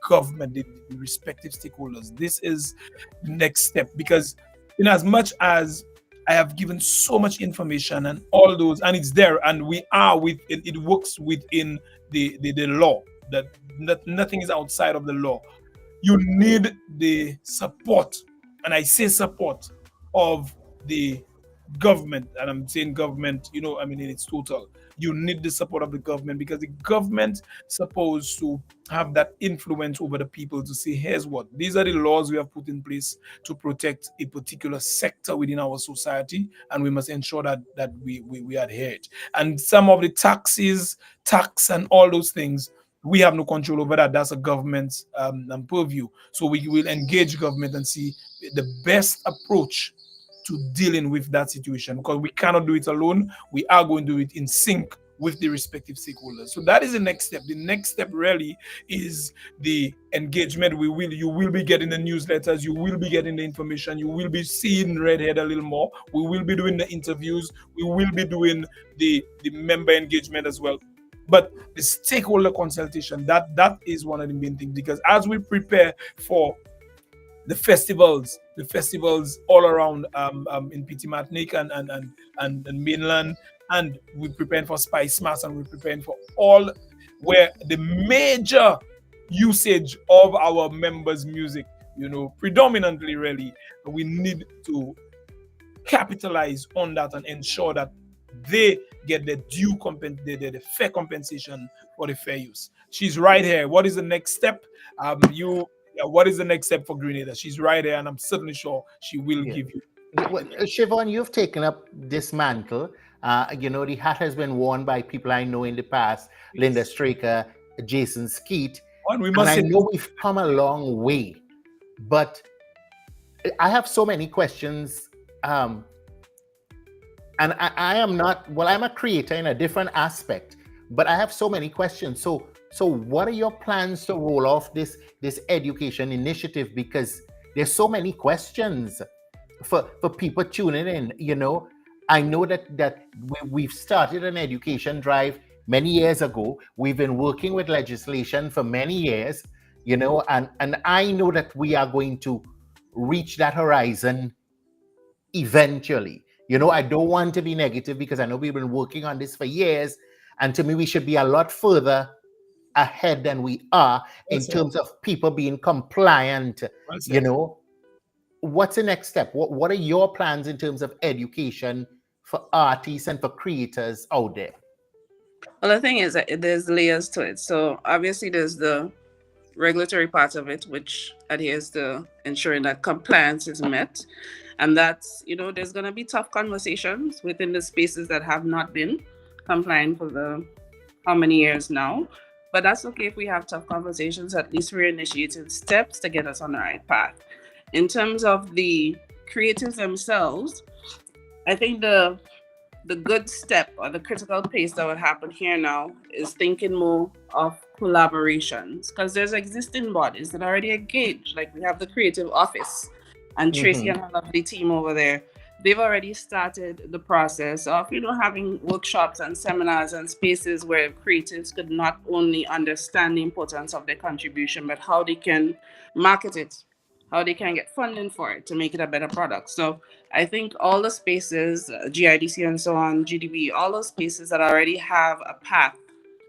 government, the respective stakeholders. This is the next step, because in as much as I have given so much information and all those, and it's there, and we are with it works within the law, that nothing is outside of the law. You need the support, and I say support, of the government, and I'm saying government, in its total. You need the support of the government, because the government is supposed to have that influence over the people to say, here's what, these are the laws we have put in place to protect a particular sector within our society, and we must ensure that we adhere it. And some of the tax and all those things, we have no control over that. That's a government's purview. So we will engage government and see the best approach to dealing with that situation, because we cannot do it alone. We are going to do it in sync with the respective stakeholders. So that is the next step. The next step really is the engagement. You will be getting the newsletters, you will be getting the information, you will be seeing Redhead a little more. We will be doing the interviews, we will be doing the member engagement as well. But the stakeholder consultation, that is one of the main things, because as we prepare for the festivals all around in PT Martinique and mainland, and we're preparing for Spice Mass, and we're preparing for all where the major usage of our members' music, predominantly really. We need to capitalize on that and ensure that they get the the fair compensation for the fair use. She's right here. What is the next step? What is the next step for Grenada? She's right here, and I'm certainly sure she will
Yeah.
give you.
Well, Siobhan, you've taken up this mantle. The hat has been worn by people I know in the past, Linda Straker, Jason Skeet,
And we
and
must
I
say,
know we've come a long way. But I have so many questions, and I am not. Well, I'm a creator in a different aspect, but I have so many questions. So what are your plans to roll off this education initiative? Because there's so many questions for people tuning in. I know that we've started an education drive many years ago. We've been working with legislation for many years, and I know that we are going to reach that horizon eventually. I don't want to be negative because I know we've been working on this for years, and to me, we should be a lot further ahead than we are in terms of people being compliant. What's the next step? What are your plans in terms of education for artists and for creators out there?
Well, the thing is that there's layers to it. So obviously there's the regulatory part of it, which adheres to ensuring that compliance is met. And that's, there's going to be tough conversations within the spaces that have not been compliant for the how many years now. But that's okay if we have tough conversations. At least we're initiating steps to get us on the right path. In terms of the creatives themselves, I think the good step or the critical pace that would happen here now is thinking more of collaborations, because there's existing bodies that are already engaged. Like we have the creative office and Tracy and her lovely team over there. They've already started the process of, having workshops and seminars and spaces where creatives could not only understand the importance of their contribution, but how they can market it, how they can get funding for it to make it a better product. So I think all the spaces, GIDC and so on, GDB, all those spaces that already have a path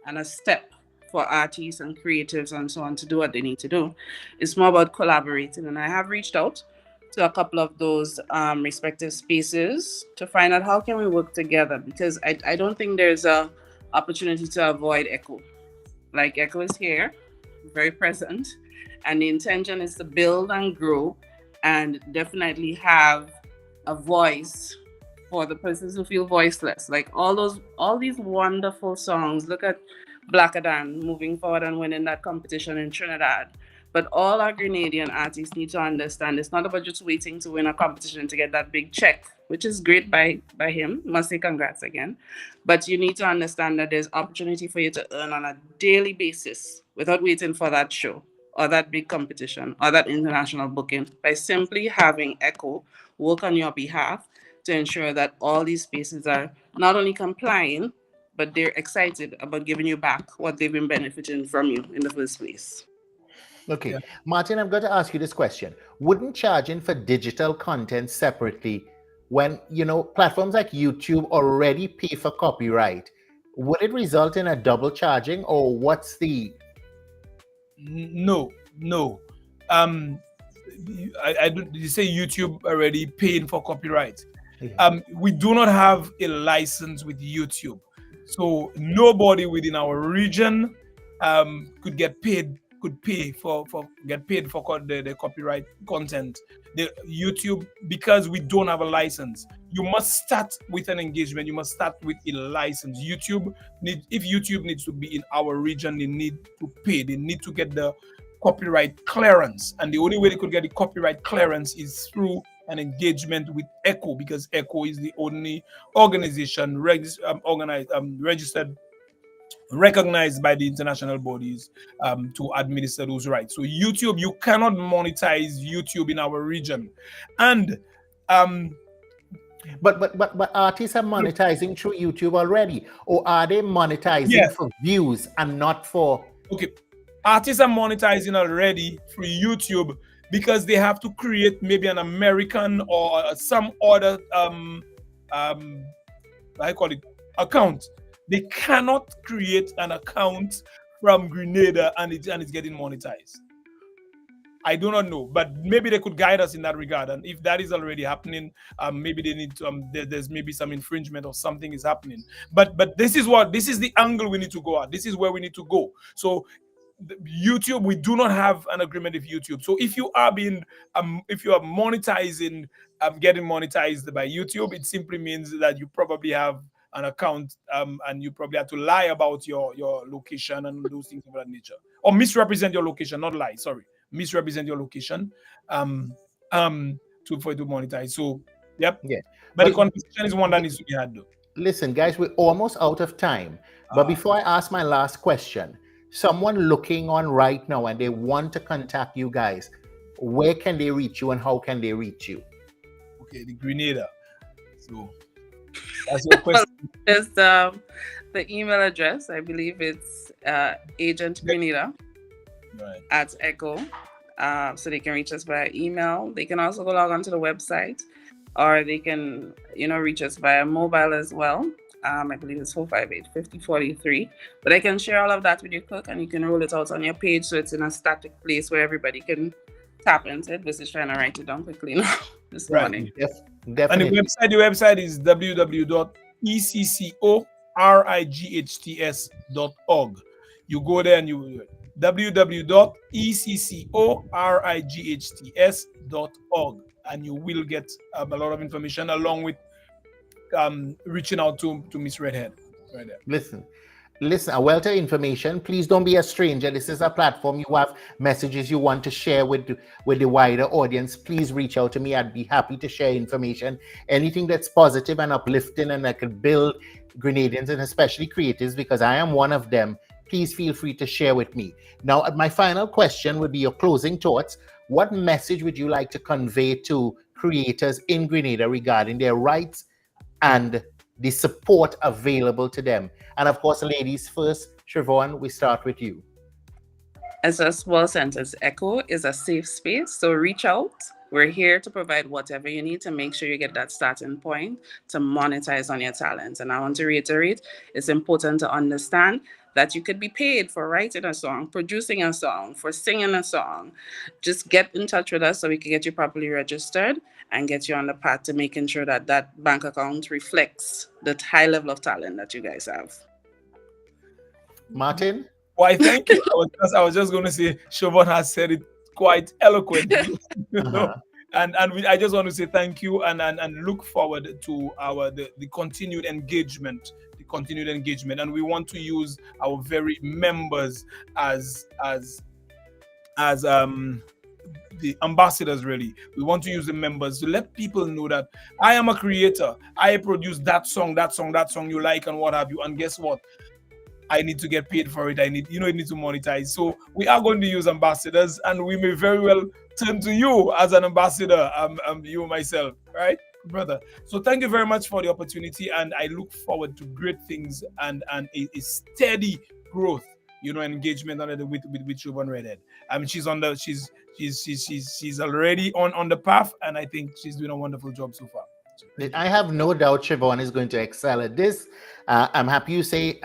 and a step for artists and creatives and so on to do what they need to do, it's more about collaborating. And I have reached out to a couple of those respective spaces to find out how can we work together, because I don't think there's a opportunity to avoid echo. Like echo is here, very present, and the intention is to build and grow and definitely have a voice for the persons who feel voiceless. Like all these wonderful songs. Look at Black Adan moving forward and winning that competition in Trinidad. But all our Grenadian artists need to understand it's not about just waiting to win a competition to get that big check, which is great by him. Must say congrats again. But you need to understand that there's opportunity for you to earn on a daily basis without waiting for that show or that big competition or that international booking, by simply having Echo work on your behalf to ensure that all these spaces are not only complying, but they're excited about giving you back what they've been benefiting from you in the first place.
Okay. Martin, I've got to ask you this question. Wouldn't charging for digital content separately, when, platforms like YouTube already pay for copyright, would it result in a double charging, or what's the...
No. You say YouTube already paying for copyright. We do not have a license with YouTube, so nobody within our region could pay for the copyright content. The YouTube, because we don't have a license, you must start with an engagement. You must start with a license. If YouTube needs to be in our region, they need to pay. They need to get the copyright clearance, and the only way they could get the copyright clearance is through an engagement with ECHO, because ECHO is the only organization registered, recognized by the international bodies to administer those rights. So YouTube, you cannot monetize YouTube in our region, and
But artists are monetizing through YouTube already, or are they monetizing for views and not for...
Okay, artists are monetizing already through YouTube because they have to create maybe an American or some other account. They cannot create an account from Grenada and it's getting monetized? I do not know, but maybe they could guide us in that regard. And if that is already happening, maybe they need to. There's maybe some infringement or something is happening. But this is the angle we need to go at. This is where we need to go. So YouTube, we do not have an agreement with YouTube. So if you are monetizing, getting monetized by YouTube, it simply means that you probably have an account, and you probably have to lie about your location and those things of that nature, or misrepresent your location, not lie. Sorry, misrepresent your location, for it to monetize. So, yep.
Yeah.
But the conversation is one that needs to be had, though.
Listen, guys, we're almost out of time. But before I ask my last question, someone looking on right now and they want to contact you guys, where can they reach you and how can they reach you?
Okay, the Grenada. So that's your question.
It's the email address. I believe it's Agent Grenada at Echo. So they can reach us via email. They can also go log onto the website, or they can, reach us via mobile as well. I believe it's 458-5043. But I can share all of that with you, Kirk, and you can roll it out on your page so it's in a static place where everybody can tap into it. This is trying to write it down quickly now this morning.
Definitely.
And the website is www.eccorights.org. You go there and you www.eccorights.org, and you will get a lot of information along with reaching out to Miss Redhead right there.
Listen, a wealth of information. Please don't be a stranger. This is a platform. You have messages you want to share with the wider audience. Please reach out to me. I'd be happy to share information. Anything that's positive and uplifting and that could build Grenadians, and especially creatives, because I am one of them. Please feel free to share with me. Now, my final question would be your closing thoughts. What message would you like to convey to creators in Grenada regarding their rights and the support available to them? And of course, ladies first. Siobhan, we start with you.
As a small sentence, Echo is a safe space, so reach out. We're here to provide whatever you need to make sure you get that starting point to monetize on your talents. And I want to reiterate, it's important to understand that you could be paid for writing a song, producing a song, for singing a song. Just get in touch with us so we can get you properly registered and get you on the path to making sure that that bank account reflects the high level of talent that you guys have.
Martin?
Why, thank you. I was just going to say, Siobhan has said it quite eloquently. I just want to say thank you and look forward to the continued engagement. And we want to use our very members as the ambassadors. Really, we want to use the members to let people know that I am a creator. I produce that song you like and what have you. And guess what? I need to get paid for it. It needs to monetize. So we are going to use ambassadors, and we may very well turn to you as an ambassador. You myself, right, brother? So thank you very much for the opportunity, and I look forward to great things and a steady growth, engagement with Siobhan Redhead. She's already on the path, and I think she's doing a wonderful job so far.
I have no doubt Siobhan is going to excel at this. I'm happy you say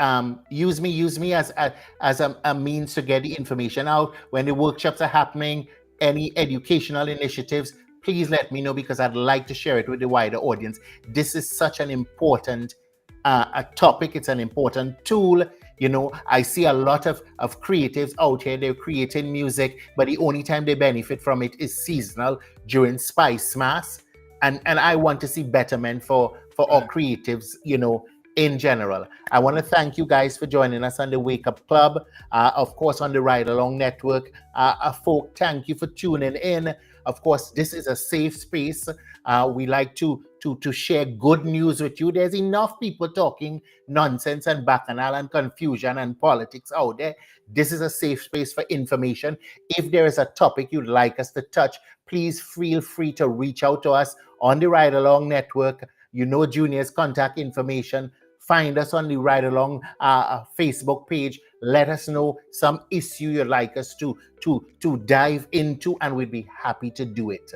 use me as a means to get the information out. When the workshops are happening, any educational initiatives, please let me know, because I'd like to share it with the wider audience. This is such an important a topic. It's an important tool. I see a lot of creatives out here. They're creating music, but the only time they benefit from it is seasonal during Spice Mass. And I want to see betterment for our creatives, in general. I want to thank you guys for joining us on the Wake Up Club, of course, on the Ride Along Network. Folk, thank you for tuning in. Of course, this is a safe space. We like to share good news with you. There's enough people talking nonsense and bacchanal and confusion and politics out there. This is a safe space for information. If there is a topic you'd like us to touch, please feel free to reach out to us on the Ride Along Network. Junior's contact information. Find us on the Ride Along Facebook page. Let us know some issue you'd like us to dive into, and we'd be happy to do it.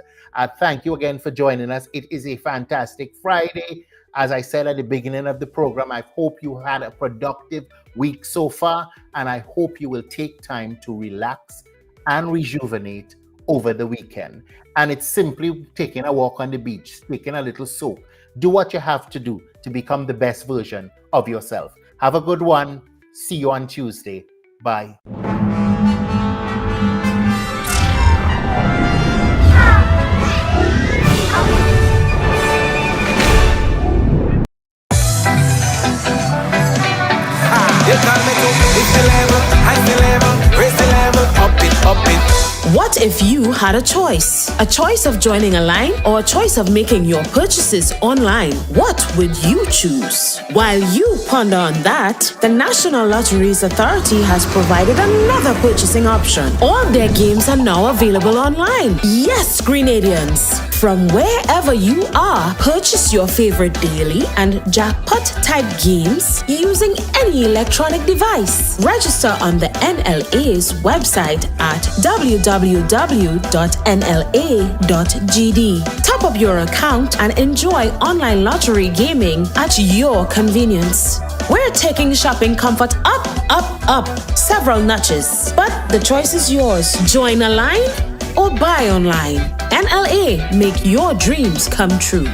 Thank you again for joining us. It is a fantastic Friday. As I said at the beginning of the program, I hope you had a productive week so far, and I hope you will take time to relax and rejuvenate over the weekend. And it's simply taking a walk on the beach, taking a little soak. Do what you have to do to become the best version of yourself. Have a good one. See you on Tuesday. Bye.
What if you had a choice? A choice of joining a line or a choice of making your purchases online? What would you choose? While you ponder on that, the National Lotteries Authority has provided another purchasing option. All their games are now available online. Yes, Grenadians! From wherever you are, purchase your favorite daily and jackpot type games using any electronic device. Register on the NLA's website at www.nla.gd. Top up your account and enjoy online lottery gaming at your convenience. We're taking shopping comfort up, several notches. But the choice is yours. Join a line or buy online. NLA, make your dreams come true.